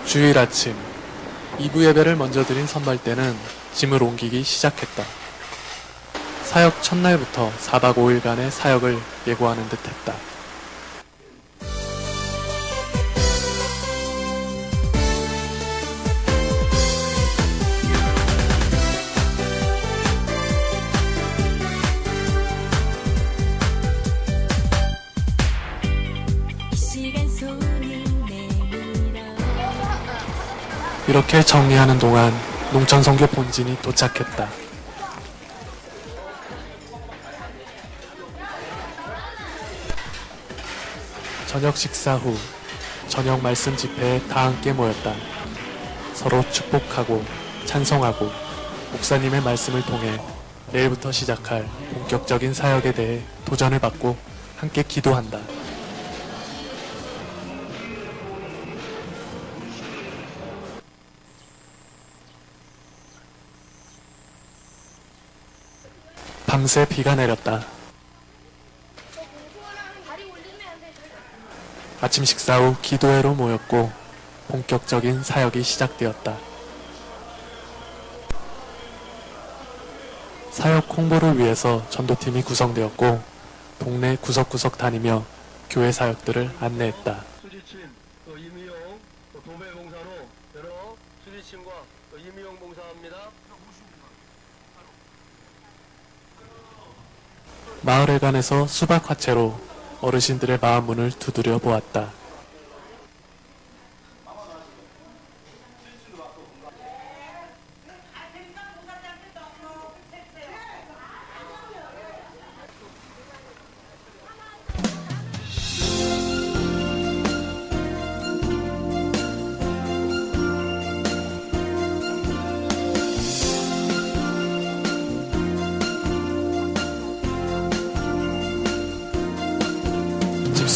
주일 아침, 2부 예배를 먼저 드린 선발대는 짐을 옮기기 시작했다. 사역 첫날부터 4박 5일간의 사역을 예고하는 듯 했다. 이렇게 정리하는 동안 농천선교 본진이 도착했다. 저녁 식사 후 저녁 말씀 집회에 다 함께 모였다. 서로 축복하고 찬송하고 목사님의 말씀을 통해 내일부터 시작할 본격적인 사역에 대해 도전을 받고 함께 기도한다. 밤새 비가 내렸다. 아침 식사 후 기도회로 모였고 본격적인 사역이 시작되었다. 사역 홍보를 위해서 전도팀이 구성되었고 동네 구석구석 다니며 교회 사역들을 안내했다. 수지침, 임의용, 도배봉사로 여러 수지침과 임의용 봉사합니다. 마을회관에서 수박 화채로 어르신들의 마음 문을 두드려 보았다.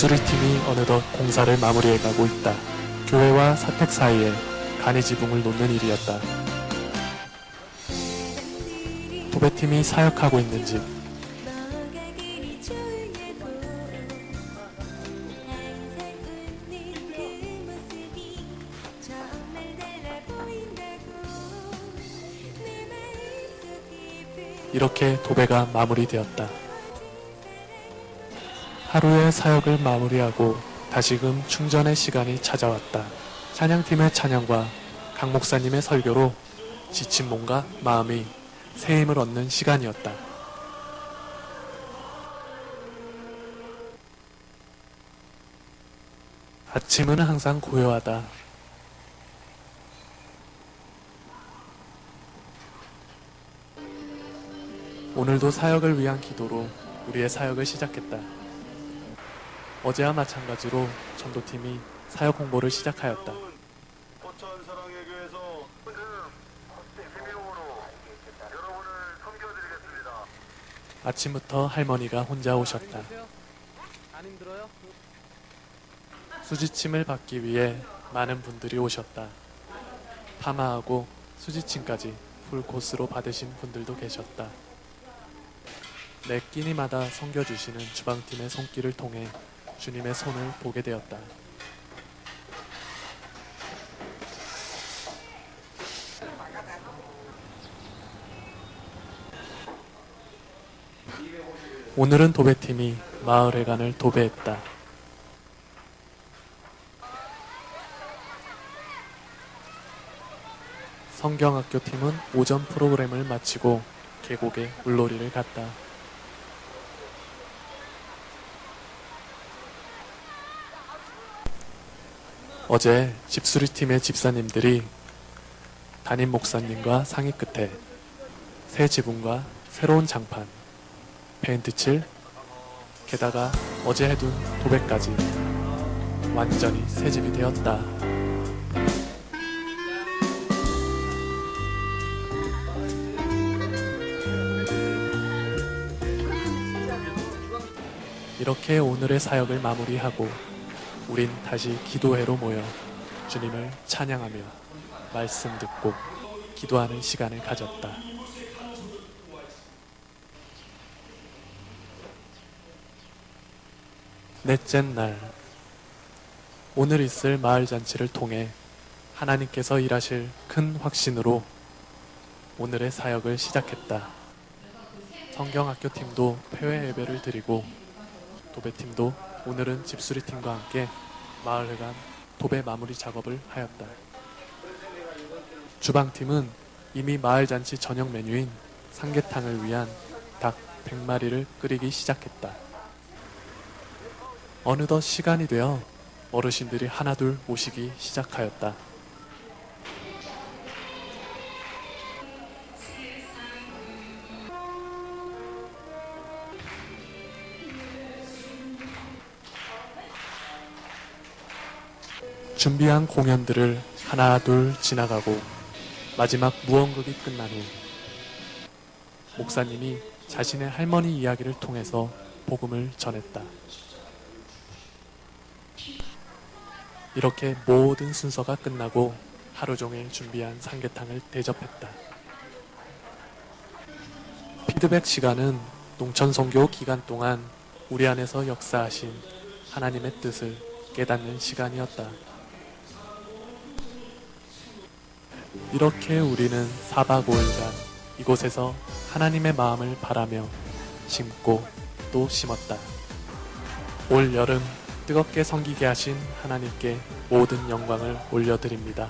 집수리팀이 어느덧 공사를 마무리해가고 있다. 교회와 사택 사이에 간이 지붕을 놓는 일이었다. 도배팀이 사역하고 있는 집. 이렇게 도배가 마무리되었다. 하루의 사역을 마무리하고 다시금 충전의 시간이 찾아왔다. 찬양팀의 찬양과 강 목사님의 설교로 지친 몸과 마음이 새 힘을 얻는 시간이었다. 아침은 항상 고요하다. 오늘도 사역을 위한 기도로 우리의 사역을 시작했다. 어제와 마찬가지로 전도팀이 사역 홍보를 시작하였다. 포천 사랑의 교회에서 임의용으로 여러분을 섬겨드리겠습니다. 아침부터 할머니가 혼자 오셨다. 안 힘들어요? 수지침을 받기 위해 많은 분들이 오셨다. 파마하고 수지침까지 풀 코스로 받으신 분들도 계셨다. 매 끼니마다 섬겨주시는 주방팀의 손길을 통해 주님의 손을 보게 되었다. 오늘은 도배팀이 마을회관을 도배했다. 성경학교 팀은 오전 프로그램을 마치고 계곡에 물놀이를 갔다. 어제 집수리팀의 집사님들이 담임 목사님과 상의 끝에 새 지붕과 새로운 장판, 페인트칠, 게다가 어제 해둔 도배까지 완전히 새 집이 되었다. 이렇게 오늘의 사역을 마무리하고 우린 다시 기도회로 모여 주님을 찬양하며 말씀 듣고 기도하는 시간을 가졌다. 넷째 날, 오늘 있을 마을 잔치를 통해 하나님께서 일하실 큰 확신으로 오늘의 사역을 시작했다. 성경학교 팀도 폐회 예배를 드리고 도배팀도 오늘은 집수리팀과 함께 마을회관 도배 마무리 작업을 하였다. 주방팀은 이미 마을잔치 저녁 메뉴인 삼계탕을 위한 닭 100마리를 끓이기 시작했다. 어느덧 시간이 되어 어르신들이 하나둘 오시기 시작하였다. 준비한 공연들을 하나둘 지나가고 마지막 무언극이 끝난 후 목사님이 자신의 할머니 이야기를 통해서 복음을 전했다. 이렇게 모든 순서가 끝나고 하루 종일 준비한 삼계탕을 대접했다. 피드백 시간은 농촌 선교 기간 동안 우리 안에서 역사하신 하나님의 뜻을 깨닫는 시간이었다. 이렇게 우리는 4박 5일간 이곳에서 하나님의 마음을 바라며 심고 또 심었다. 올 여름 뜨겁게 섬기게 하신 하나님께 모든 영광을 올려드립니다.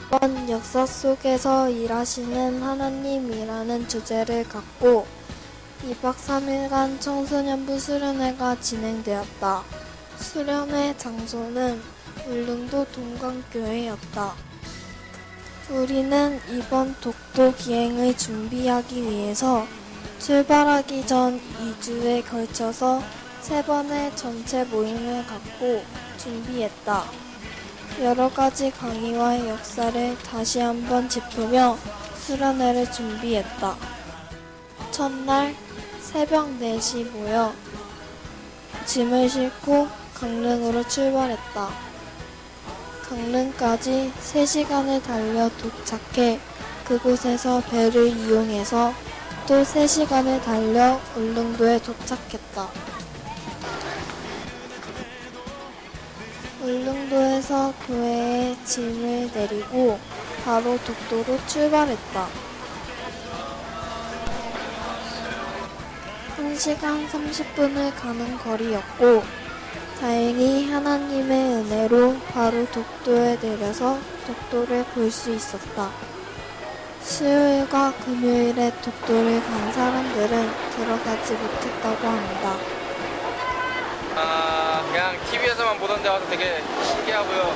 이번 역사 속에서 일하시는 하나님이라는 주제를 갖고 2박 3일간 청소년부 수련회가 진행되었다. 수련회 장소는 울릉도 동광교회였다. 우리는 이번 독도 기행을 준비하기 위해서 출발하기 전 2주에 걸쳐서 3번의 전체 모임을 갖고 준비했다. 여러 가지 강의와 역사를 다시 한번 짚으며 수련회를 준비했다. 첫날 새벽 4시 모여 짐을 싣고 강릉으로 출발했다. 강릉까지 3시간을 달려 도착해 그곳에서 배를 이용해서 또 3시간을 달려 울릉도에 도착했다. 울릉도에서 교회에 짐을 내리고 바로 독도로 출발했다. 1시간 30분을 가는 거리였고 다행히 하나님의 은혜로 바로 독도에 내려서 독도를 볼 수 있었다. 수요일과 금요일에 독도를 간 사람들은 들어가지 못했다고 한다. 그냥 TV에서만 보던 데 와서 되게 신기하고요.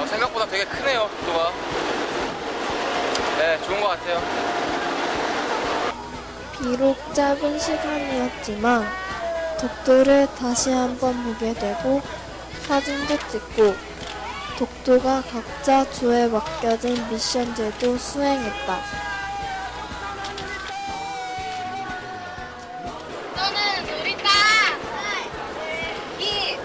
생각보다 되게 크네요, 독도가. 네, 좋은 것 같아요. 비록 짧은 시간이었지만 독도를 다시 한번 보게 되고 사진도 찍고 독도가 각자 주에 맡겨진 미션들도 수행했다. 너는 놀이다. 이.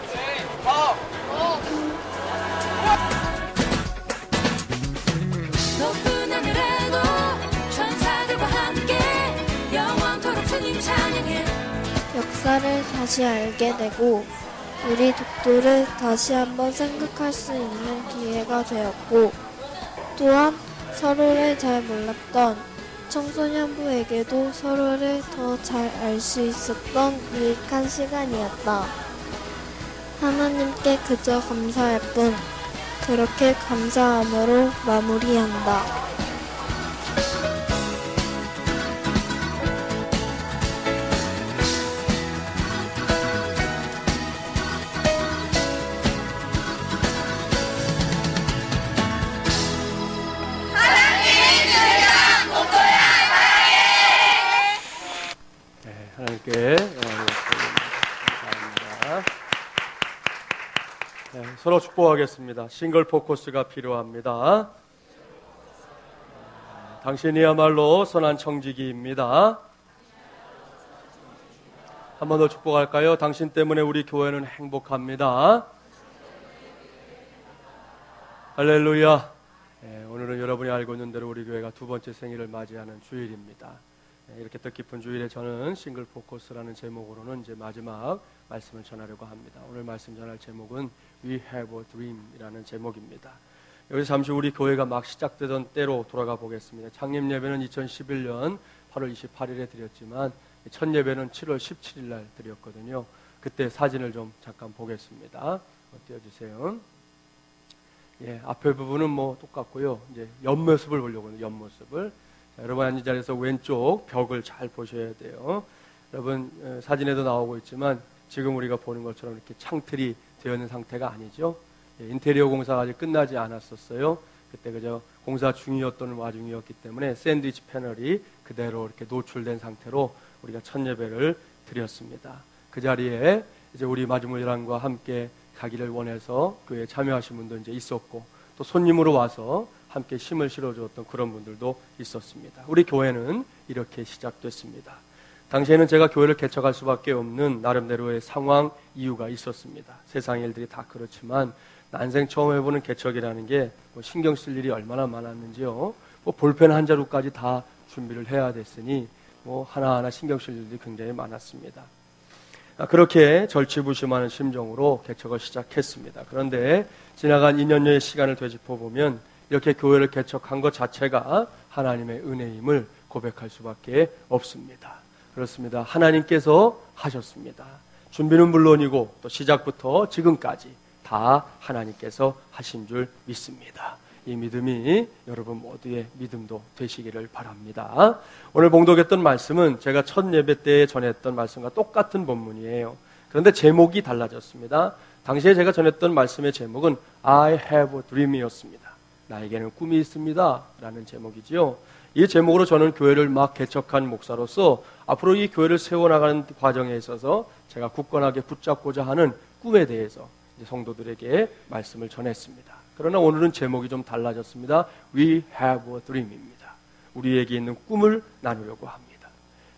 높은 하늘에도 천사들과 함께 영원토록 주님 찬양해. 역사를 다시 알게 되고 우리 독도를 다시 한번 생각할 수 있는 기회가 되었고 또한 서로를 잘 몰랐던 청소년부에게도 서로를 더 잘 알 수 있었던 유익한 시간이었다. 하나님께 그저 감사할 뿐 그렇게 감사함으로 마무리한다. 하나님께 감사합니다. 네, 서로 축복하겠습니다. 싱글 포커스가 필요합니다. 당신이야말로 선한 청지기입니다. 한 번 더 축복할까요? 당신 때문에 우리 교회는 행복합니다. 할렐루야. 오늘은 여러분이 알고 있는 대로 우리 교회가 두 번째 생일을 맞이하는 주일입니다. 이렇게 뜻깊은 주일에 저는 싱글 포커스라는 제목으로는 이제 마지막 말씀을 전하려고 합니다. 오늘 말씀 전할 제목은 We Have a Dream이라는 제목입니다. 여기서 잠시 우리 교회가 막 시작되던 때로 돌아가 보겠습니다. 창립 예배는 2011년 8월 28일에 드렸지만 첫 예배는 7월 17일 날 드렸거든요. 그때 사진을 좀 잠깐 보겠습니다. 띄워주세요. 앞에 부분은 뭐 똑같고요. 이제 옆모습을 보려고 해요. 옆모습을. 자, 여러분 앉은 자리에서 왼쪽 벽을 잘 보셔야 돼요. 여러분 사진에도 나오고 있지만 지금 우리가 보는 것처럼 이렇게 창틀이 되어 있는 상태가 아니죠. 인테리어 공사가 아직 끝나지 않았었어요. 그때 그저 공사 중이었던 와중이었기 때문에 샌드위치 패널이 그대로 이렇게 노출된 상태로 우리가 첫 예배를 드렸습니다. 그 자리에 이제 우리 마지못이랑과 함께 가기를 원해서 교회에 참여하신 분도 이제 있었고 또 손님으로 와서 함께 심을 실어주었던 그런 분들도 있었습니다. 우리 교회는 이렇게 시작됐습니다. 당시에는 제가 교회를 개척할 수밖에 없는 나름대로의 상황, 이유가 있었습니다. 세상 일들이 다 그렇지만 난생 처음 해보는 개척이라는 게 뭐 신경 쓸 일이 얼마나 많았는지요. 뭐 볼펜 한 자루까지 다 준비를 해야 됐으니 뭐 하나하나 신경 쓸 일이 굉장히 많았습니다. 그렇게 절치부심하는 심정으로 개척을 시작했습니다. 그런데 지나간 2년여의 시간을 되짚어보면 이렇게 교회를 개척한 것 자체가 하나님의 은혜임을 고백할 수밖에 없습니다. 그렇습니다. 하나님께서 하셨습니다. 준비는 물론이고 또 시작부터 지금까지 다 하나님께서 하신 줄 믿습니다. 이 믿음이 여러분 모두의 믿음도 되시기를 바랍니다. 오늘 봉독했던 말씀은 제가 첫 예배 때 전했던 말씀과 똑같은 본문이에요. 그런데 제목이 달라졌습니다. 당시에 제가 전했던 말씀의 제목은 I have a dream이었습니다. 나에게는 꿈이 있습니다 라는 제목이지요. 이 제목으로 저는 교회를 막 개척한 목사로서 앞으로 이 교회를 세워나가는 과정에 있어서 제가 굳건하게 붙잡고자 하는 꿈에 대해서 성도들에게 말씀을 전했습니다. 그러나 오늘은 제목이 좀 달라졌습니다. We have a dream입니다. 우리에게 있는 꿈을 나누려고 합니다.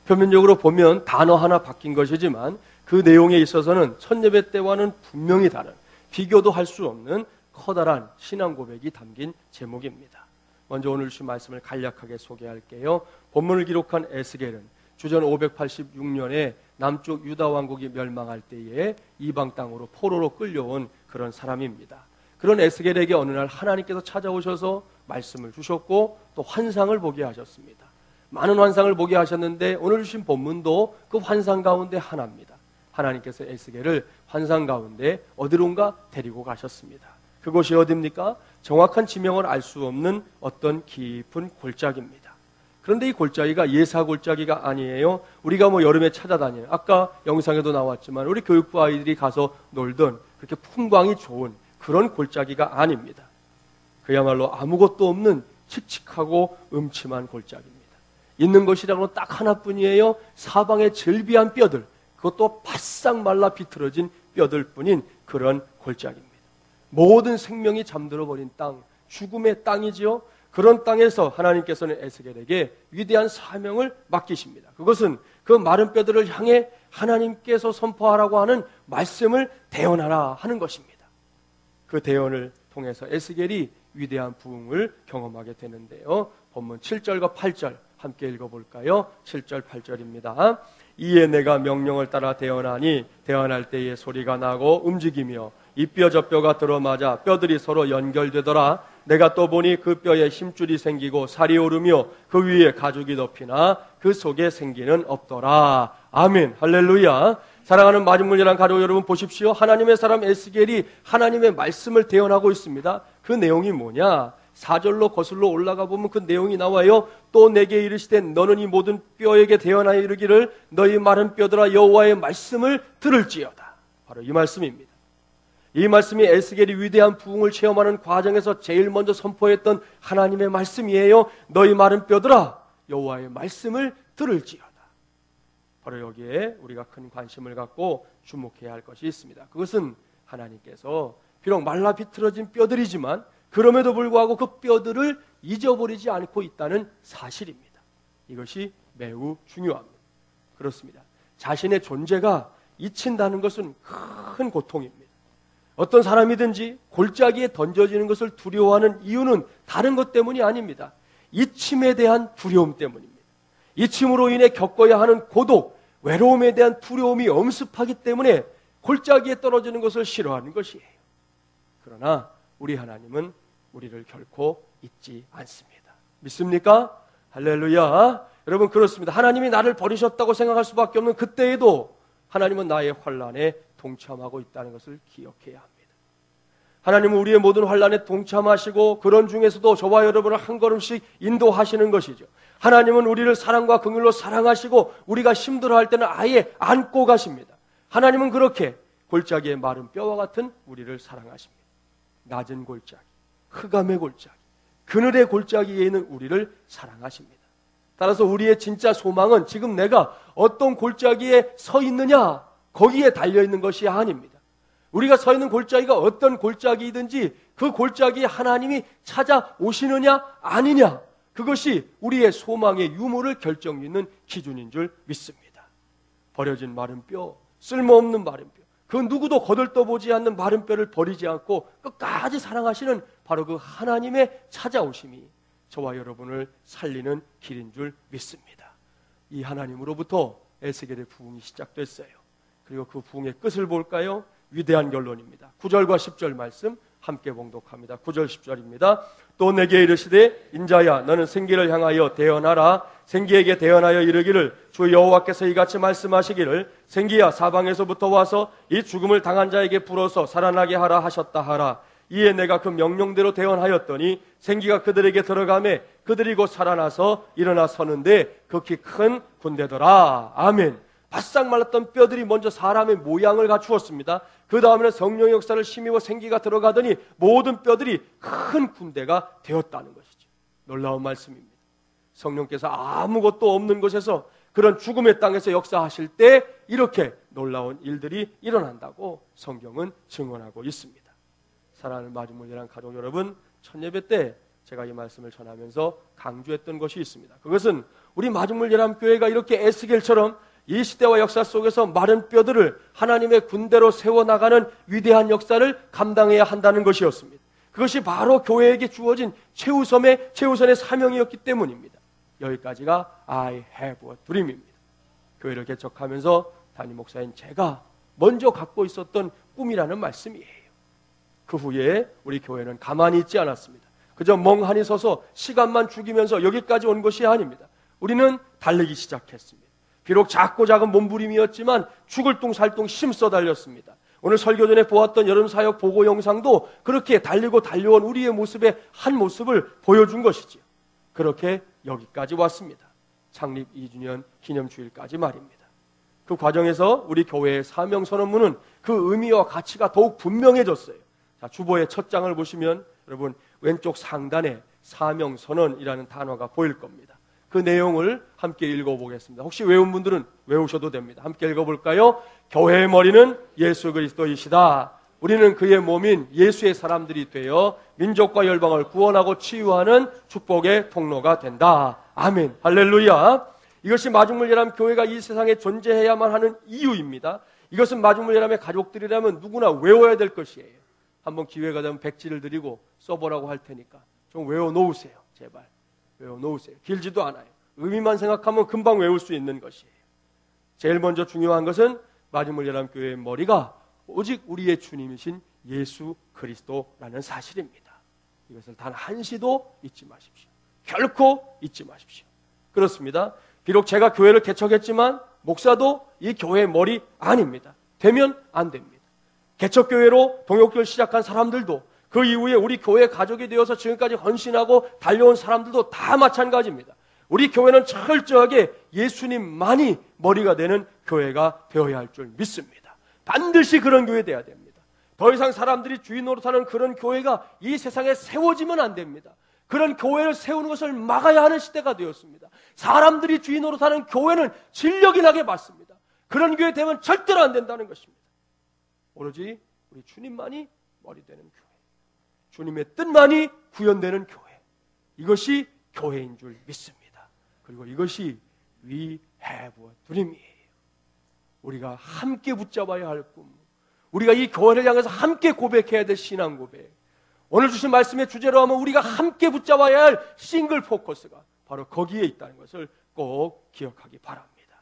표면적으로 보면 단어 하나 바뀐 것이지만 그 내용에 있어서는 첫 예배 때와는 분명히 다른, 비교도 할 수 없는 커다란 신앙 고백이 담긴 제목입니다. 먼저 오늘 주신 말씀을 간략하게 소개할게요. 본문을 기록한 에스겔은 주전 586년에 남쪽 유다 왕국이 멸망할 때에 이방 땅으로 포로로 끌려온 그런 사람입니다. 그런 에스겔에게 어느 날 하나님께서 찾아오셔서 말씀을 주셨고 또 환상을 보게 하셨습니다. 많은 환상을 보게 하셨는데 오늘 주신 본문도 그 환상 가운데 하나입니다. 하나님께서 에스겔을 환상 가운데 어디론가 데리고 가셨습니다. 그곳이 어디입니까? 정확한 지명을 알 수 없는 어떤 깊은 골짜기입니다. 그런데 이 골짜기가 예사 골짜기가 아니에요. 우리가 뭐 여름에 찾아다니는, 아까 영상에도 나왔지만 우리 교육부 아이들이 가서 놀던 그렇게 풍광이 좋은 그런 골짜기가 아닙니다. 그야말로 아무것도 없는 칙칙하고 음침한 골짜기입니다. 있는 것이라고는 딱 하나뿐이에요. 사방에 절비한 뼈들, 그것도 바싹 말라 비틀어진 뼈들 뿐인 그런 골짜기입니다. 모든 생명이 잠들어 버린 땅, 죽음의 땅이지요. 그런 땅에서 하나님께서는 에스겔에게 위대한 사명을 맡기십니다. 그것은 그 마른 뼈들을 향해 하나님께서 선포하라고 하는 말씀을 대언하라 하는 것입니다. 그 대언을 통해서 에스겔이 위대한 부흥을 경험하게 되는데요. 본문 7절과 8절 함께 읽어볼까요? 7절 8절입니다. 이에 내가 명령을 따라 대언하니 대언할 때에 소리가 나고 움직이며 이 뼈 저 뼈가 들어맞아 뼈들이 서로 연결되더라. 내가 또 보니 그 뼈에 힘줄이 생기고 살이 오르며 그 위에 가죽이 덮이나 그 속에 생기는 없더라. 아멘. 할렐루야. 사랑하는 마지못이란 가족 여러분 보십시오. 하나님의 사람 에스겔이 하나님의 말씀을 대언하고 있습니다. 그 내용이 뭐냐? 4절로 거슬러 올라가 보면 그 내용이 나와요. 또 내게 이르시되 너는 이 모든 뼈에게 대언하여 이르기를 너희 마른 뼈들아 여호와의 말씀을 들을지어다. 바로 이 말씀입니다. 이 말씀이 에스겔이 위대한 부흥을 체험하는 과정에서 제일 먼저 선포했던 하나님의 말씀이에요. 너희 마른 뼈들아 여호와의 말씀을 들을지어다. 바로 여기에 우리가 큰 관심을 갖고 주목해야 할 것이 있습니다. 그것은 하나님께서 비록 말라 비틀어진 뼈들이지만 그럼에도 불구하고 그 뼈들을 잊어버리지 않고 있다는 사실입니다. 이것이 매우 중요합니다. 그렇습니다. 자신의 존재가 잊힌다는 것은 큰 고통입니다. 어떤 사람이든지 골짜기에 던져지는 것을 두려워하는 이유는 다른 것 때문이 아닙니다. 잊힘에 대한 두려움 때문입니다. 잊힘으로 인해 겪어야 하는 고독, 외로움에 대한 두려움이 엄습하기 때문에 골짜기에 떨어지는 것을 싫어하는 것이에요. 그러나 우리 하나님은 우리를 결코 잊지 않습니다. 믿습니까? 할렐루야. 여러분 그렇습니다. 하나님이 나를 버리셨다고 생각할 수밖에 없는 그때에도 하나님은 나의 환난에 동참하고 있다는 것을 기억해야 합니다. 하나님은 우리의 모든 환난에 동참하시고 그런 중에서도 저와 여러분을 한 걸음씩 인도하시는 것이죠. 하나님은 우리를 사랑과 긍휼로 사랑하시고 우리가 힘들어할 때는 아예 안고 가십니다. 하나님은 그렇게 골짜기의 마른 뼈와 같은 우리를 사랑하십니다. 낮은 골짜기, 흑암의 골짜기, 그늘의 골짜기에 있는 우리를 사랑하십니다. 따라서 우리의 진짜 소망은 지금 내가 어떤 골짜기에 서 있느냐, 거기에 달려있는 것이 아닙니다. 우리가 서 있는 골짜기가 어떤 골짜기이든지 그 골짜기에 하나님이 찾아오시느냐 아니냐, 그것이 우리의 소망의 유무를 결정짓는 기준인 줄 믿습니다. 버려진 마른 뼈, 쓸모없는 마른 뼈, 그 누구도 거들떠보지 않는 마른 뼈를 버리지 않고 끝까지 사랑하시는 바로 그 하나님의 찾아오심이 저와 여러분을 살리는 길인 줄 믿습니다. 이 하나님으로부터 에스겔의 부흥이 시작됐어요. 그리고 그 부흥의 끝을 볼까요? 위대한 결론입니다. 9절과 10절 말씀 함께 봉독합니다. 9절 10절입니다. 또 내게 이르시되 인자야 너는 생기를 향하여 대언하라. 생기에게 대언하여 이르기를 주 여호와께서 이같이 말씀하시기를 생기야 사방에서부터 와서 이 죽음을 당한 자에게 불어서 살아나게 하라 하셨다 하라. 이에 내가 그 명령대로 대언하였더니 생기가 그들에게 들어가매 그들이 곧 살아나서 일어나 서는데 극히 큰 군대더라. 아멘. 바싹 말랐던 뼈들이 먼저 사람의 모양을 갖추었습니다. 그 다음에는 성령의 역사를 힘입어 생기가 들어가더니 모든 뼈들이 큰 군대가 되었다는 것이죠. 놀라운 말씀입니다. 성령께서 아무것도 없는 곳에서 그런 죽음의 땅에서 역사하실 때 이렇게 놀라운 일들이 일어난다고 성경은 증언하고 있습니다. 사랑하는 마중물이란 가족 여러분, 첫 예배 때 제가 이 말씀을 전하면서 강조했던 것이 있습니다. 그것은 우리 마중물예람교회가 이렇게 에스겔처럼 이 시대와 역사 속에서 마른 뼈들을 하나님의 군대로 세워나가는 위대한 역사를 감당해야 한다는 것이었습니다. 그것이 바로 교회에게 주어진 최우선의 사명이었기 때문입니다. 여기까지가 I have a dream입니다. 교회를 개척하면서 담임 목사인 제가 먼저 갖고 있었던 꿈이라는 말씀이에요. 그 후에 우리 교회는 가만히 있지 않았습니다. 그저 멍하니 서서 시간만 죽이면서 여기까지 온 것이 아닙니다. 우리는 달리기 시작했습니다. 비록 작고 작은 몸부림이었지만 죽을 둥 살 둥 힘써 달렸습니다. 오늘 설교 전에 보았던 여름사역 보고 영상도 그렇게 달리고 달려온 우리의 모습의 한 모습을 보여준 것이지요. 그렇게 여기까지 왔습니다. 창립 2주년 기념주일까지 말입니다. 그 과정에서 우리 교회의 사명선언문은 그 의미와 가치가 더욱 분명해졌어요. 자, 주보의 첫 장을 보시면 여러분 왼쪽 상단에 사명선언이라는 단어가 보일 겁니다. 그 내용을 함께 읽어보겠습니다. 혹시 외운 분들은 외우셔도 됩니다. 함께 읽어볼까요? 교회의 머리는 예수 그리스도이시다. 우리는 그의 몸인 예수의 사람들이 되어 민족과 열방을 구원하고 치유하는 축복의 통로가 된다. 아멘. 할렐루야. 이것이 마중물예람 교회가 이 세상에 존재해야만 하는 이유입니다. 이것은 마중물예람의 가족들이라면 누구나 외워야 될 것이에요. 한번 기회가 되면 백지를 드리고 써보라고 할 테니까 좀 외워놓으세요. 제발. 외워놓으세요. 길지도 않아요. 의미만 생각하면 금방 외울 수 있는 것이에요. 제일 먼저 중요한 것은 마중물예람 교회의 머리가 오직 우리의 주님이신 예수 그리스도라는 사실입니다. 이것을 단 한시도 잊지 마십시오. 결코 잊지 마십시오. 그렇습니다. 비록 제가 교회를 개척했지만 목사도 이 교회의 머리 아닙니다. 되면 안 됩니다. 개척교회로 동역교회를 시작한 사람들도 그 이후에 우리 교회 가족이 되어서 지금까지 헌신하고 달려온 사람들도 다 마찬가지입니다. 우리 교회는 철저하게 예수님만이 머리가 되는 교회가 되어야 할 줄 믿습니다. 반드시 그런 교회 되어야 됩니다. 더 이상 사람들이 주인 노릇하는 그런 교회가 이 세상에 세워지면 안 됩니다. 그런 교회를 세우는 것을 막아야 하는 시대가 되었습니다. 사람들이 주인 노릇하는 교회는 진력이 나게 받습니다. 그런 교회 되면 절대로 안 된다는 것입니다. 오로지 우리 주님만이 머리 되는 교회, 주님의 뜻만이 구현되는 교회, 이것이 교회인 줄 믿습니다. 그리고 이것이 We have a dream이에요. 우리가 함께 붙잡아야 할 꿈, 우리가 이 교회를 향해서 함께 고백해야 될 신앙 고백, 오늘 주신 말씀의 주제로 하면 우리가 함께 붙잡아야 할 싱글 포커스가 바로 거기에 있다는 것을 꼭 기억하기 바랍니다.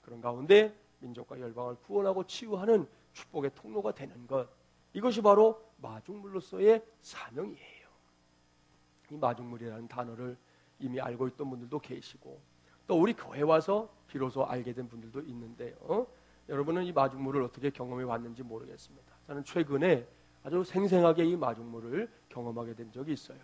그런 가운데 민족과 열방을 구원하고 치유하는 축복의 통로가 되는 것, 이것이 바로 마중물로서의 사명이에요. 이 마중물이라는 단어를 이미 알고 있던 분들도 계시고 또 우리 교회 와서 비로소 알게 된 분들도 있는데요. 여러분은 이 마중물을 어떻게 경험해 왔는지 모르겠습니다. 저는 최근에 아주 생생하게 이 마중물을 경험하게 된 적이 있어요.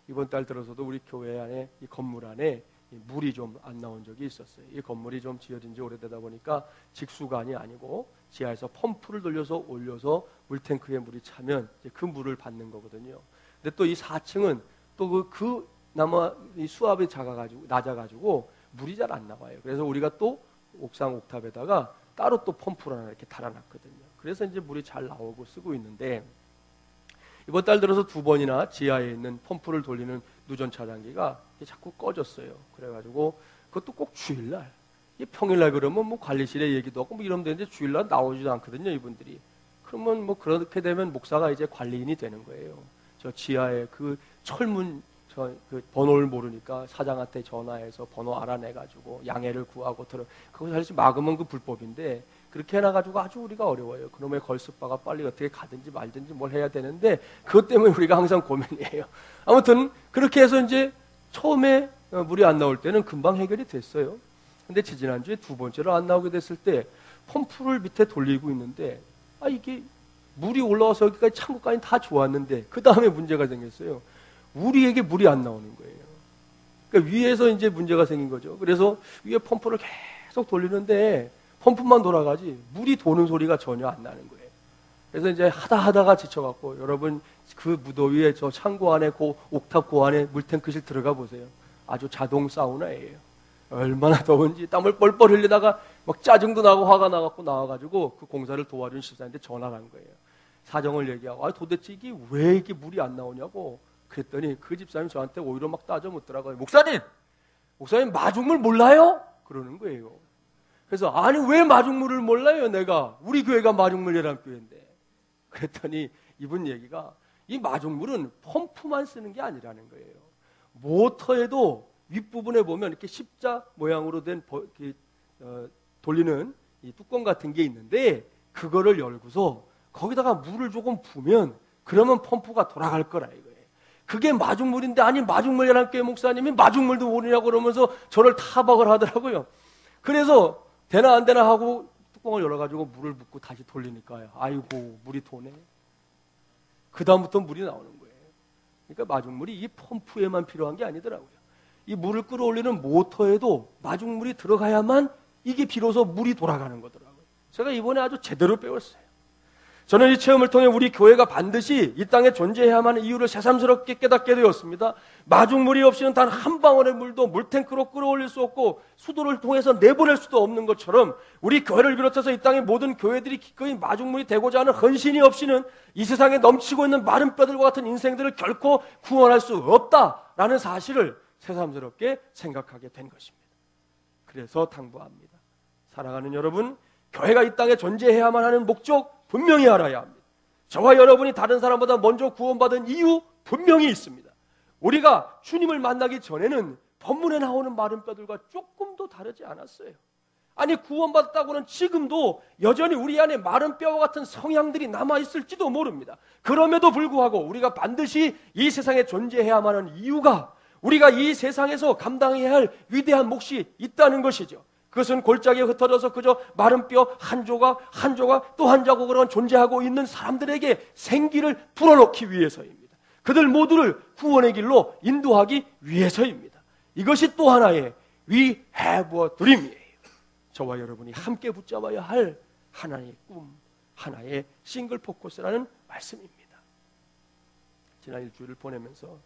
이번 달 들어서도 우리 교회 안에, 이 건물 안에 물이 좀 안 나온 적이 있었어요. 이 건물이 좀 지어진 지 오래되다 보니까 직수관이 아니고 지하에서 펌프를 돌려서 올려서 물탱크에 물이 차면 이제 그 물을 받는 거거든요. 근데 또 이 4층은 또 그나마 이 수압이 낮아가지고 물이 잘 안 나와요. 그래서 우리가 또 옥상 옥탑에다가 따로 또 펌프를 하나 이렇게 달아놨거든요. 그래서 이제 물이 잘 나오고 쓰고 있는데, 이번 달 들어서 2번이나 지하에 있는 펌프를 돌리는 누전 차단기가 자꾸 꺼졌어요. 그래가지고 그것도 꼭 주일날, 평일날 그러면 뭐 관리실에 얘기도 하고 뭐 이러면 되는데 주일날 나오지도 않거든요, 이분들이. 그러면 뭐 그렇게 되면 목사가 이제 관리인이 되는 거예요. 저 지하에 그 철문 그 번호를 모르니까 사장한테 전화해서 번호 알아내가지고 양해를 구하고 그거 사실 막으면 그 불법인데 그렇게 해놔가지고 아주 우리가 어려워요. 그놈의 걸스바가 빨리 어떻게 가든지 말든지 뭘 해야 되는데 그것 때문에 우리가 항상 고민이에요. 아무튼 그렇게 해서 이제 처음에 물이 안 나올 때는 금방 해결이 됐어요. 근데 지난주에 2번째로 안 나오게 됐을 때 펌프를 밑에 돌리고 있는데 이게 물이 올라와서 여기까지 창고까지 다 좋았는데 그 다음에 문제가 생겼어요. 우리에게 물이 안 나오는 거예요. 그러니까 위에서 이제 문제가 생긴 거죠. 그래서 위에 펌프를 계속 돌리는데 펌프만 돌아가지 물이 도는 소리가 전혀 안 나는 거예요. 그래서 이제 하다가 지쳐갖고 여러분 그 무더위에 저 창고 안에 옥탑 고 안에 물탱크실 들어가 보세요. 아주 자동 사우나예요. 얼마나 더운지 땀을 뻘뻘 흘리다가 막 짜증도 나고 화가 나갖고 나와가지고 그 공사를 도와준 집사님한테 전화가 한 거예요. 사정을 얘기하고 도대체 이게 왜 이게 물이 안 나오냐고. 그랬더니 그 집사님이 저한테 오히려 막 따져 묻더라고요. 목사님 마중물 몰라요? 그러는 거예요. 그래서 아니 왜 마중물을 몰라요? 내가 우리 교회가 마중물이라는 교회인데. 그랬더니 이분 얘기가 이 마중물은 펌프만 쓰는 게 아니라는 거예요. 모터에도 윗부분에 보면 이렇게 십자 모양으로 된 돌리는 이 뚜껑 같은 게 있는데 그거를 열고서 거기다가 물을 조금 부으면 그러면 펌프가 돌아갈 거라 이거예요. 그게 마중물인데 아니 마중물이라는 교회 목사님이 마중물도 모르냐고 그러면서 저를 타박을 하더라고요. 그래서 되나 안 되나 하고 뚜껑을 열어가지고 물을 붓고 다시 돌리니까요. 아이고 물이 도네. 그 다음부터 물이 나오는 거예요. 그러니까 마중물이 이 펌프에만 필요한 게 아니더라고요. 이 물을 끌어올리는 모터에도 마중물이 들어가야만 이게 비로소 물이 돌아가는 거더라고요. 제가 이번에 아주 제대로 배웠어요. 저는 이 체험을 통해 우리 교회가 반드시 이 땅에 존재해야만 하는 이유를 새삼스럽게 깨닫게 되었습니다. 마중물이 없이는 단 한 방울의 물도 물탱크로 끌어올릴 수 없고 수도를 통해서 내보낼 수도 없는 것처럼 우리 교회를 비롯해서 이 땅의 모든 교회들이 기꺼이 마중물이 되고자 하는 헌신이 없이는 이 세상에 넘치고 있는 마른 뼈들과 같은 인생들을 결코 구원할 수 없다라는 사실을 새삼스럽게 생각하게 된 것입니다. 그래서 당부합니다. 사랑하는 여러분, 교회가 이 땅에 존재해야만 하는 목적 분명히 알아야 합니다. 저와 여러분이 다른 사람보다 먼저 구원받은 이유 분명히 있습니다. 우리가 주님을 만나기 전에는 본문에 나오는 마른 뼈들과 조금도 다르지 않았어요. 아니 구원받았다고는 지금도 여전히 우리 안에 마른 뼈와 같은 성향들이 남아있을지도 모릅니다. 그럼에도 불구하고 우리가 반드시 이 세상에 존재해야만 하는 이유가 우리가 이 세상에서 감당해야 할 위대한 몫이 있다는 것이죠. 그것은 골짜기에 흩어져서 그저 마른 뼈 한 조각 한 조각 또 한 자국으로 존재하고 있는 사람들에게 생기를 불어넣기 위해서입니다. 그들 모두를 구원의 길로 인도하기 위해서입니다. 이것이 또 하나의 We have a dream이에요. 저와 여러분이 함께 붙잡아야 할 하나의 꿈, 하나의 싱글 포커스라는 말씀입니다. 지난 일주일을 보내면서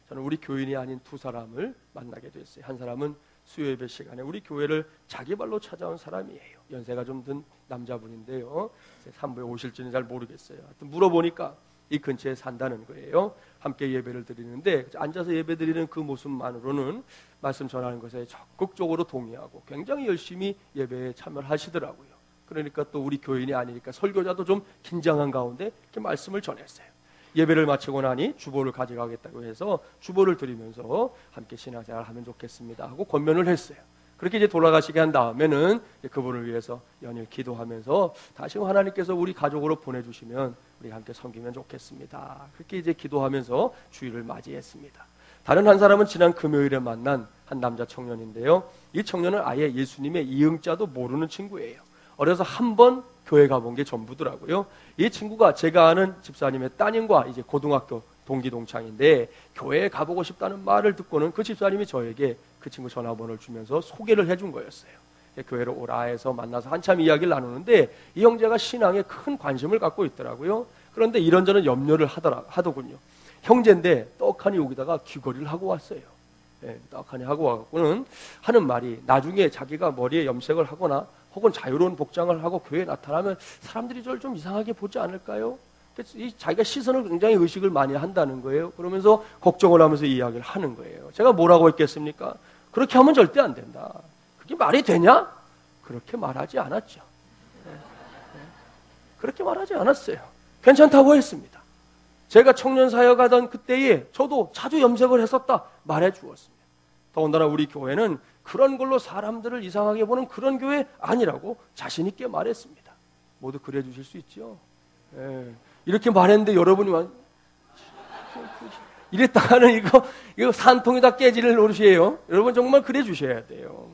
저는 우리 교인이 아닌 두 사람을 만나게 됐어요. 한 사람은 수요예배 시간에 우리 교회를 자기 발로 찾아온 사람이에요. 연세가 좀 든 남자분인데요. 산부에 오실지는 잘 모르겠어요. 하여튼 물어보니까 이 근처에 산다는 거예요. 함께 예배를 드리는데 앉아서 예배 드리는 그 모습만으로는 말씀 전하는 것에 적극적으로 동의하고 굉장히 열심히 예배에 참여를 하시더라고요. 그러니까 또 우리 교인이 아니니까 설교자도 좀 긴장한 가운데 이렇게 말씀을 전했어요. 예배를 마치고 나니 주보를 가져가겠다고 해서 주보를 드리면서 함께 신앙생활 하면 좋겠습니다 하고 권면을 했어요. 그렇게 이제 돌아가시게 한 다음에는 그분을 위해서 연일 기도하면서 다시 하나님께서 우리 가족으로 보내주시면 우리 함께 섬기면 좋겠습니다. 그렇게 이제 기도하면서 주일을 맞이했습니다. 다른 한 사람은 지난 금요일에 만난 한 남자 청년인데요. 이 청년은 아예 예수님의 이응자도 모르는 친구예요. 어려서 한 번 교회 가본 게 전부더라고요. 이 친구가 제가 아는 집사님의 따님과 이제 고등학교 동기 동창인데 교회에 가보고 싶다는 말을 듣고는 그 집사님이 저에게 그 친구 전화번호를 주면서 소개를 해준 거였어요. 교회로 오라 해서 만나서 한참 이야기를 나누는데 이 형제가 신앙에 큰 관심을 갖고 있더라고요. 그런데 이런저런 염려를 하더군요. 형제인데 떡하니 여기다가 귀걸이를 하고 왔어요. 떡하니 하고 와갖고는 하는 말이 나중에 자기가 머리에 염색을 하거나 혹은 자유로운 복장을 하고 교회에 나타나면 사람들이 저를 좀 이상하게 보지 않을까요? 자기가 시선을 굉장히 의식을 많이 한다는 거예요. 그러면서 걱정을 하면서 이야기를 하는 거예요. 제가 뭐라고 했겠습니까? 그렇게 하면 절대 안 된다. 그게 말이 되냐? 그렇게 말하지 않았죠. 그렇게 말하지 않았어요. 괜찮다고 했습니다. 제가 청년 사역하던 그때에 저도 자주 염색을 했었다 말해 주었습니다. 더군다나 우리 교회는 그런 걸로 사람들을 이상하게 보는 그런 교회 아니라고 자신 있게 말했습니다. 모두 그래 주실 수 있죠? 이렇게 말했는데 여러분이 이랬다가는 이거 산통이 다 깨지는 노릇이에요. 여러분 정말 그래 주셔야 돼요.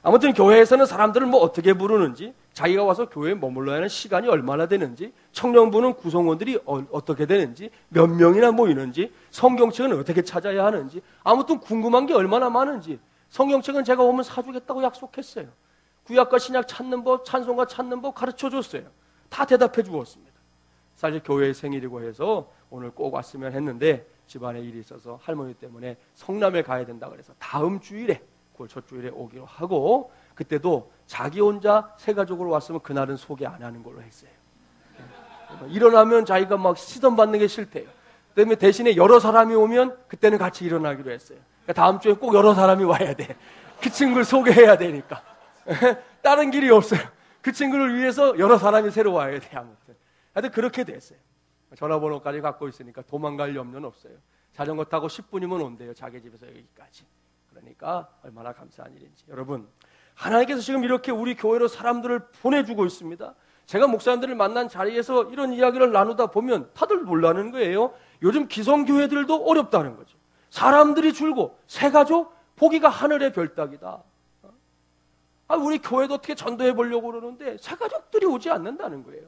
아무튼 교회에서는 사람들을 뭐 어떻게 부르는지, 자기가 와서 교회에 머물러야 하는 시간이 얼마나 되는지, 청년부는 구성원들이 어떻게 되는지, 몇 명이나 모이는지, 성경책은 어떻게 찾아야 하는지, 아무튼 궁금한 게 얼마나 많은지, 성경책은 제가 오면 사주겠다고 약속했어요. 구약과 신약 찾는 법, 찬송가 찾는 법 가르쳐줬어요. 다 대답해 주었습니다. 사실 교회의 생일이고 해서 오늘 꼭 왔으면 했는데 집안에 일이 있어서 할머니 때문에 성남에 가야 된다 그래서 다음 주일에 9월 첫 주일에 오기로 하고, 그때도 자기 혼자 세 가족으로 왔으면 그날은 소개 안 하는 걸로 했어요. 일어나면 자기가 막 시선 받는 게 싫대요. 그다음에 대신에 여러 사람이 오면 그때는 같이 일어나기로 했어요. 그러니까 다음 주에 꼭 여러 사람이 와야 돼. 그 친구를 소개해야 되니까. 다른 길이 없어요. 그 친구를 위해서 여러 사람이 새로 와야 돼. 아무튼 하여튼 그렇게 됐어요. 전화번호까지 갖고 있으니까 도망갈 염려는 없어요. 자전거 타고 10분이면 온대요. 자기 집에서 여기까지. 그러니까 얼마나 감사한 일인지. 여러분, 하나님께서 지금 이렇게 우리 교회로 사람들을 보내주고 있습니다. 제가 목사님들을 만난 자리에서 이런 이야기를 나누다 보면 다들 놀라는 거예요. 요즘 기성교회들도 어렵다는 거죠. 사람들이 줄고 새가족 보기가 하늘의 별따기다. 우리 교회도 어떻게 전도해 보려고 그러는데 새가족들이 오지 않는다는 거예요.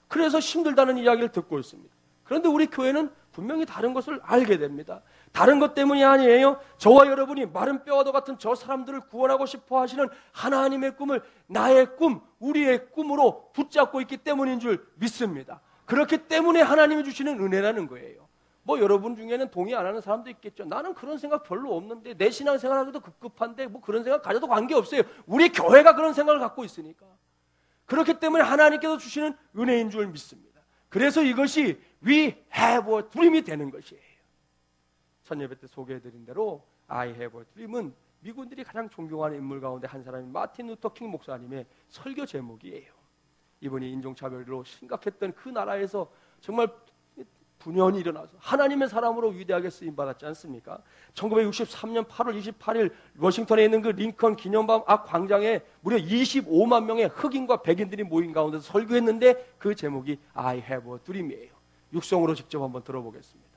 그래서 힘들다는 이야기를 듣고 있습니다. 그런데 우리 교회는 분명히 다른 것을 알게 됩니다. 다른 것 때문이 아니에요. 저와 여러분이 마른 뼈와도 같은 저 사람들을 구원하고 싶어 하시는 하나님의 꿈을 나의 꿈, 우리의 꿈으로 붙잡고 있기 때문인 줄 믿습니다. 그렇기 때문에 하나님이 주시는 은혜라는 거예요. 뭐 여러분 중에는 동의 안 하는 사람도 있겠죠. 나는 그런 생각 별로 없는데, 내 신앙생활하기도 급급한데 뭐 그런 생각 가져도 관계없어요. 우리 교회가 그런 생각을 갖고 있으니까. 그렇기 때문에 하나님께서 주시는 은혜인 줄 믿습니다. 그래서 이것이 We have a dream이 되는 것이에요. 첫 예배 때 소개해드린 대로 I have a dream은 미군들이 가장 존경하는 인물 가운데 한 사람인 마틴 루터 킹 목사님의 설교 제목이에요. 이분이 인종차별로 심각했던 그 나라에서 정말 분연이 일어나서 하나님의 사람으로 위대하게 쓰임받았지 않습니까? 1963년 8월 28일 워싱턴에 있는 그 링컨 기념관 앞 광장에 무려 25만 명의 흑인과 백인들이 모인 가운데서 설교했는데 그 제목이 I have a dream이에요. 육성으로 직접 한번 들어보겠습니다.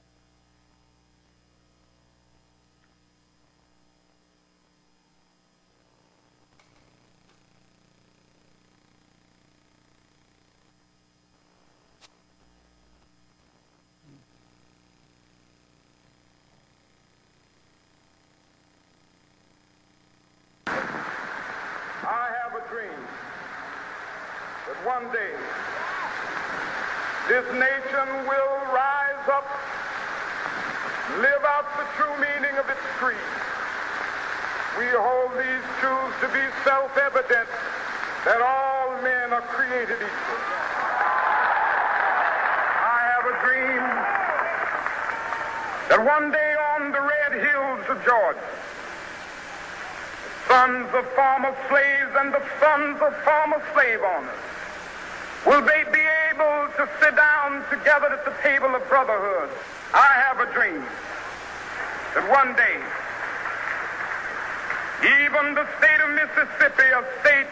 One day, this nation will rise up, live out the true meaning of its creed. We hold these truths to be self-evident, that all men are created equal. I have a dream that one day on the red hills of Georgia, sons of former slaves and the sons of former slave owners, will they be able to sit down together at the table of brotherhood? I have a dream that one day, even the state of Mississippi, a state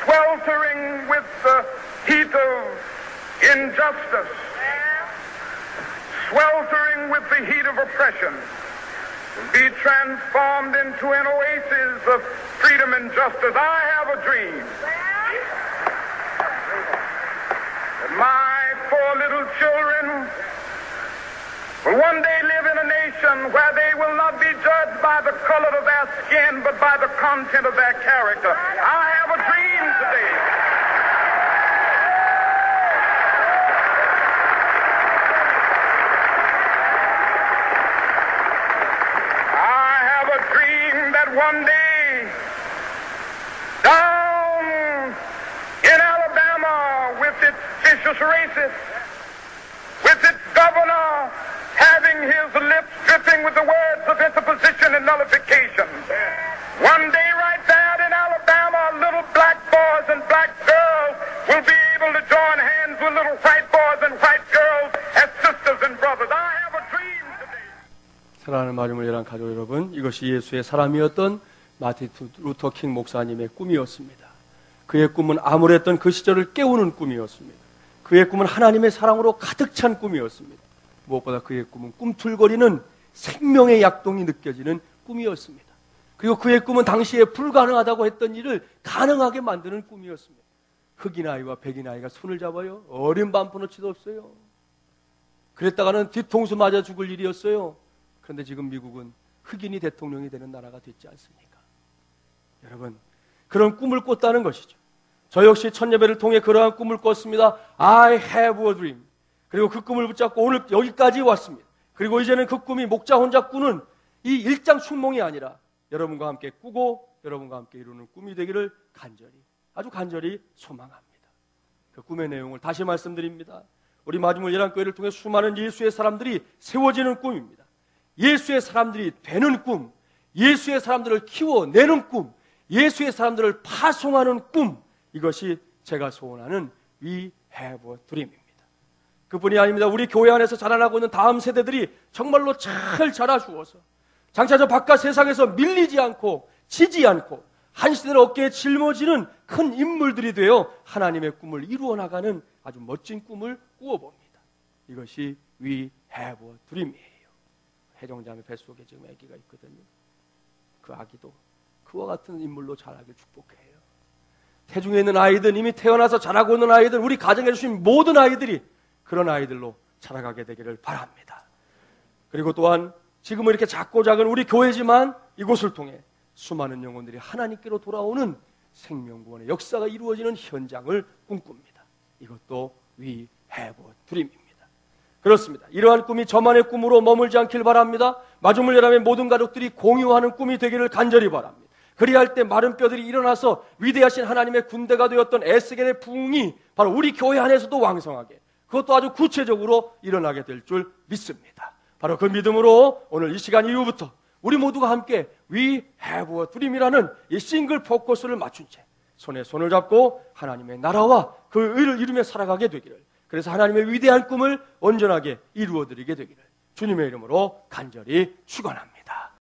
sweltering with the heat of injustice, sweltering with the heat of oppression, will be transformed into an oasis of freedom and justice. I have a dream that my 4 little children will one day live in a nation where they will not be judged by the color of their skin, but by the content of their character. I have a dream today. I have a dream that one day, down in Alabama, with its vicious racists, with its governor having his lips dripping with the words of interposition and nullification. One day right there in Alabama, little black boys and black girls will be able to join hands with little white boys and white girls as sisters and brothers. I have a dream today. 사랑하는 마름을 위한 가족 여러분, 이것이 예수의 사람이었던 마틴 루터 킹 목사님의 꿈이었습니다. 그의 꿈은 암울했던 그 시절을 깨우는 꿈이었습니다. 그의 꿈은 하나님의 사랑으로 가득 찬 꿈이었습니다. 무엇보다 그의 꿈은 꿈틀거리는 생명의 약동이 느껴지는 꿈이었습니다. 그리고 그의 꿈은 당시에 불가능하다고 했던 일을 가능하게 만드는 꿈이었습니다. 흑인 아이와 백인 아이가 손을 잡아요. 어린 반포너치도 없어요. 그랬다가는 뒤통수 맞아 죽을 일이었어요. 그런데 지금 미국은 흑인이 대통령이 되는 나라가 됐지 않습니까? 여러분, 그런 꿈을 꿨다는 것이죠. 저 역시 첫 예배를 통해 그러한 꿈을 꿨습니다. I have a dream. 그리고 그 꿈을 붙잡고 오늘 여기까지 왔습니다. 그리고 이제는 그 꿈이 목자 혼자 꾸는 이 일장 충몽이 아니라 여러분과 함께 꾸고 여러분과 함께 이루는 꿈이 되기를 간절히, 아주 간절히 소망합니다. 그 꿈의 내용을 다시 말씀드립니다. 우리 마지막 예랑교회를 통해 수많은 예수의 사람들이 세워지는 꿈입니다. 예수의 사람들이 되는 꿈, 예수의 사람들을 키워내는 꿈, 예수의 사람들을 파송하는 꿈, 이것이 제가 소원하는 We have a dream입니다. 그뿐이 아닙니다. 우리 교회 안에서 자라나고 있는 다음 세대들이 정말로 잘 자라주어서 장차 저 바깥 세상에서 밀리지 않고 지지 않고 한 시대를 어깨에 짊어지는 큰 인물들이 되어 하나님의 꿈을 이루어 나가는 아주 멋진 꿈을 꾸어봅니다. 이것이 We have a dream이에요. 혜정자매 뱃속에 지금 아기가 있거든요. 그 아기도 그와 같은 인물로 자라길 축복해요. 태중에 있는 아이들, 이미 태어나서 자라고 있는 아이들, 우리 가정에 주신 모든 아이들이 그런 아이들로 자라가게 되기를 바랍니다. 그리고 또한 지금은 이렇게 작고 작은 우리 교회지만 이곳을 통해 수많은 영혼들이 하나님께로 돌아오는 생명구원의 역사가 이루어지는 현장을 꿈꿉니다. 이것도 We have a dream입니다. 그렇습니다. 이러한 꿈이 저만의 꿈으로 머물지 않길 바랍니다. 마중물 예람의 모든 가족들이 공유하는 꿈이 되기를 간절히 바랍니다. 그리할 때 마른 뼈들이 일어나서 위대하신 하나님의 군대가 되었던 에스겔의 부흥이 바로 우리 교회 안에서도 왕성하게, 그것도 아주 구체적으로 일어나게 될 줄 믿습니다. 바로 그 믿음으로 오늘 이 시간 이후부터 우리 모두가 함께 We have a dream이라는 이 싱글 포커스를 맞춘 채 손에 손을 잡고 하나님의 나라와 그 의를 이루며 살아가게 되기를, 그래서 하나님의 위대한 꿈을 온전하게 이루어드리게 되기를 주님의 이름으로 간절히 축원합니다.